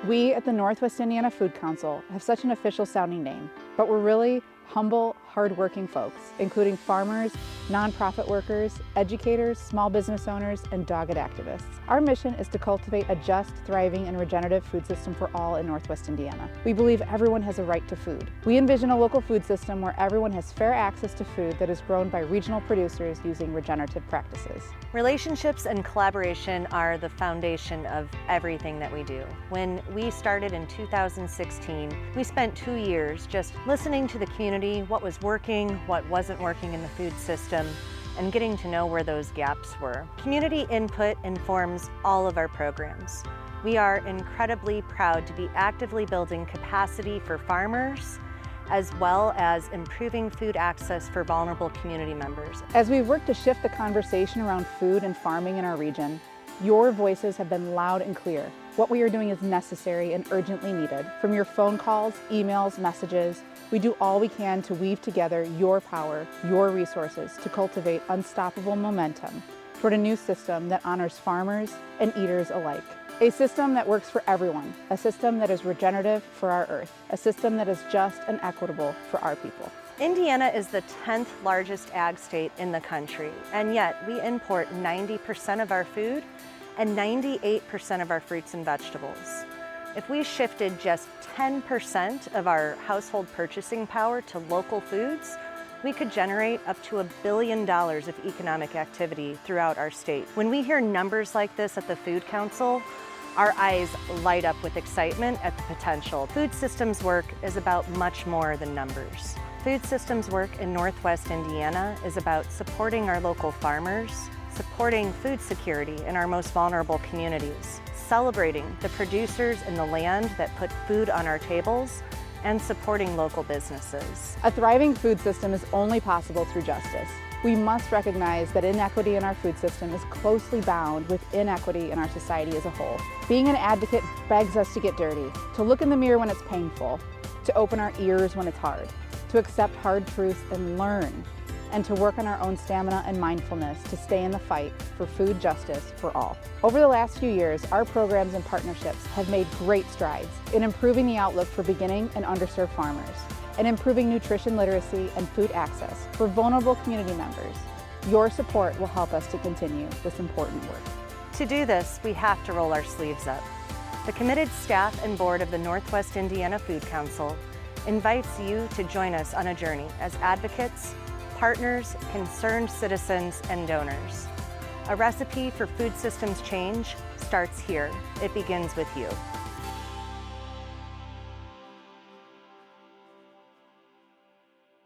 We at the Northwest Indiana Food Council have such an official sounding name, but we're really humble, hardworking folks, including farmers, nonprofit workers, educators, small business owners, and dogged activists. Our mission is to cultivate a just, thriving, and regenerative food system for all in Northwest Indiana. We believe everyone has a right to food. We envision a local food system where everyone has fair access to food that is grown by regional producers using regenerative practices. Relationships and collaboration are the foundation of everything that we do. When we started in 2016, we spent 2 years just listening to the community, what was working, what wasn't working in the food system, and getting to know where those gaps were. Community input informs all of our programs. We are incredibly proud to be actively building capacity for farmers, as well as improving food access for vulnerable community members. As we've worked to shift the conversation around food and farming in our region, your voices have been loud and clear. What we are doing is necessary and urgently needed. From your phone calls, emails, messages, we do all we can to weave together your power, your resources to cultivate unstoppable momentum toward a new system that honors farmers and eaters alike. A system that works for everyone, a system that is regenerative for our earth, a system that is just and equitable for our people. Indiana is the 10th largest ag state in the country, and yet we import 90% of our food and 98% of our fruits and vegetables. If we shifted just 10% of our household purchasing power to local foods, we could generate up to $1 billion of economic activity throughout our state. When we hear numbers like this at the Food Council, our eyes light up with excitement at the potential. Food systems work is about much more than numbers. Food systems work in Northwest Indiana is about supporting our local farmers, supporting food security in our most vulnerable communities, celebrating the producers in the land that put food on our tables, and supporting local businesses. A thriving food system is only possible through justice. We must recognize that inequity in our food system is closely bound with inequity in our society as a whole. Being an advocate begs us to get dirty, to look in the mirror when it's painful, to open our ears when it's hard, to accept hard truths and learn, and to work on our own stamina and mindfulness to stay in the fight for food justice for all. Over the last few years, our programs and partnerships have made great strides in improving the outlook for beginning and underserved farmers, and improving nutrition literacy and food access for vulnerable community members. Your support will help us to continue this important work. To do this, we have to roll our sleeves up. The committed staff and board of the Northwest Indiana Food Council invites you to join us on a journey as advocates, partners, concerned citizens, and donors. A recipe for food systems change starts here. It begins with you.